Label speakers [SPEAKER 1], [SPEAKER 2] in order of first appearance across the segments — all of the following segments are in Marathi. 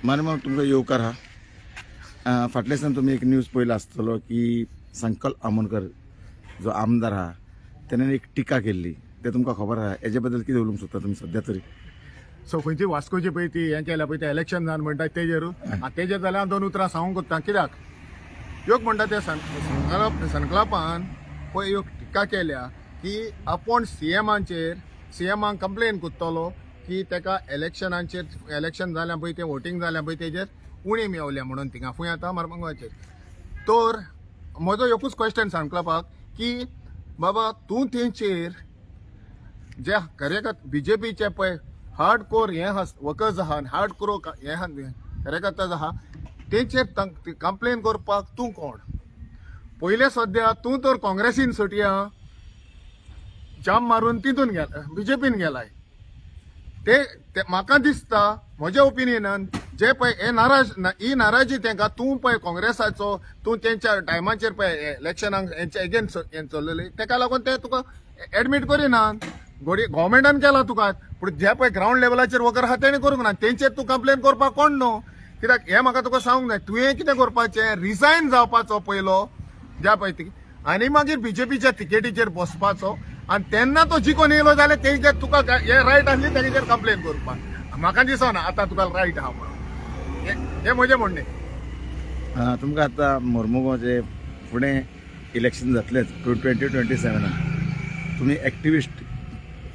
[SPEAKER 1] मारे मग तुमकां येवकार आहा फाटल्या दिसान तुमी एक न्यूज पळयलो आसतलो की संकल्प आमोणकर जो आमदार आहा तेणेन एक टिका केल्ली ते तुमकां खबर आहा हेजे बद्दल कितें उलोवंक सोदता तुमी सध्या तरी
[SPEAKER 2] सो खंयची वास्कोची पळय ती हें केल्या पळय ते इलेक्शन जावन म्हणटा तेजेर तेजेर जाल्यार हांव 2 उतरां सांगूंक कोत्ता कित्याक योग म्हणटा ते संकल्पान पळय योग टिका केल्या की आपूण सीएमांक कंप्लेन कोत्तलो की तेका इलेक्शन जाल्या पळय ते वोटींग जाल्या पळय तेजेर उणी मेवल्या म्हणून थिंगा फूंय आतां मारमंगाचेर तर म्हजो एकूच क्वेश्चन संकल्पाक की बाबा तूं तेंचेर जे कार्यकर्ते बीजेपीचे पळय हार्ड कोर हे वर्कर्स आहा हार्ड कोर हे कार्यकर्ता आहा तेंचेर कंप्लेन करपाक तूं कोण पयले सद्या तूं तर काँग्रेसीन सुटया जाम मारून तितून गेला बीजेपीन गेलाय ते म्हाका दिसता म्हज्या ओपिनियनान जे पळय ही नाराजी तेंका तूं पळय काँग्रेसाचो तूं तेंच्या टायमाचेर पळय इलेक्शनाक हेंच्या एगेन्स्ट हें चल्लेलें तेका लागून ते तुका एडमीट करिनात गव्हर्मेंटान केला तुका पूण जे पळय ग्राउंड लेवलाचेर वर्कर आहा तेणी करूंक ना तेंचेर तूं कंप्लेन करपाक कोण न्हू कित्याक हें म्हाका तुका सांगूंक जाय तुवें कितें करपाचें रिजायन जावपाचो पयलो ज्या पळय आनी मागीर बीजेपीच्या तिकेटीचेर बसपाचो आनी तेन्ना तो जिखून येयलो जाल्यार तेंचेर तुका हे रायट आसली तेजेर कंप्लेन करपाक म्हाका दिसना आतां तुका रायट आहा म्हणून हें म्हजें म्हणणें
[SPEAKER 1] तुमकां आतां मोर्मुगांवचे फुडें इलेक्शन जातलेंच 2027 तुमी एक्टिविस्ट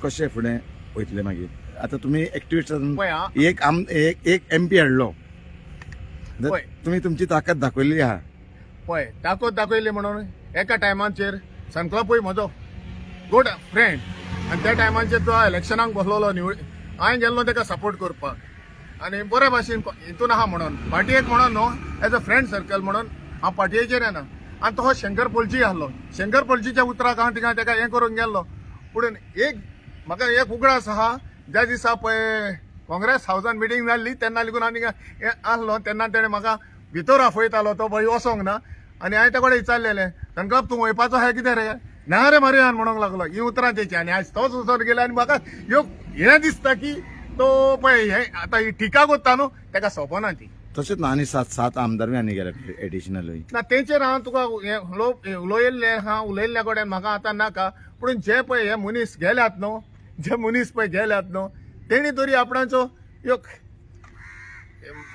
[SPEAKER 1] कशे फुडें वयतले मागीर आतां तुमी एक्टिविस्ट एक MP हाडलो तुमी तुमची ताकद दाखयल्ली आहा
[SPEAKER 2] पळय ताकद दाखयली म्हणून एका टायमाचेर संकल्पूय म्हजो गुड फ्रेंड आनी त्या टायमाचेर तो इलेक्शनाक बसलोलो हांवें गेल्लो ताका सपोर्ट करपाक आनी बरे भाशेन हितून आहा म्हणून पार्टयेक म्हणून न्हू एज अ फ्रेंड सर्कल म्हणून हांव पार्टयेचेर येना आनी तो शंकर पोलची आहलो शंकर पोलचीच्या उतराक हांव थिंगा ताका हें करून गेल्लो पुणून म्हाका एक उगडास आहा ज्या दिसा पळय काँग्रेस हावजान मिटींग जाल्ली तेन्ना लेगून हांव थिंगा आहलो तेन्ना तेणें म्हाका भितर आफयतालो तो पळय वसोंक ना आनी हांवें ताका विचारलेलें संकल्प तूं वयपाचो आहा कितें रे ना रे मारयान म्हणूंक लागलो ही उतरां तेची आनी आयज तोच उसर गेला आनी म्हाका हें दिसता की तो पळय हें आतां ही टिका कोत्ता न्हू ताका सोंपना ती
[SPEAKER 1] तशेंच ना आनी 7 आमदार बी आनी गेले एडिशनल
[SPEAKER 2] ना तेंचेर हांव तुका उलयल्लें हांव उलयल्ल्या कडेन म्हाका आतां नाका पूण जे पळय हे मनीस गेल्यात न्हू तेणी तरी आपणाचो एक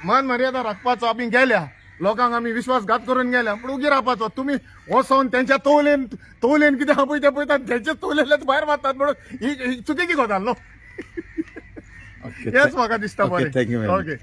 [SPEAKER 2] मान मर्यादा राखपाचो आमी गेल्या लोकांक आमी विश्वासघात करून गेल्या पूण उगी रावपाचो तुमी वचोन तेंच्या तवलेन कितें आहा पळय ते पळयतात तेंचे तवलेले भायर मारतात म्हणून ही चुकीची गजाल न्हू हेच म्हाका दिसता बरें
[SPEAKER 1] थँक्यू
[SPEAKER 2] ओके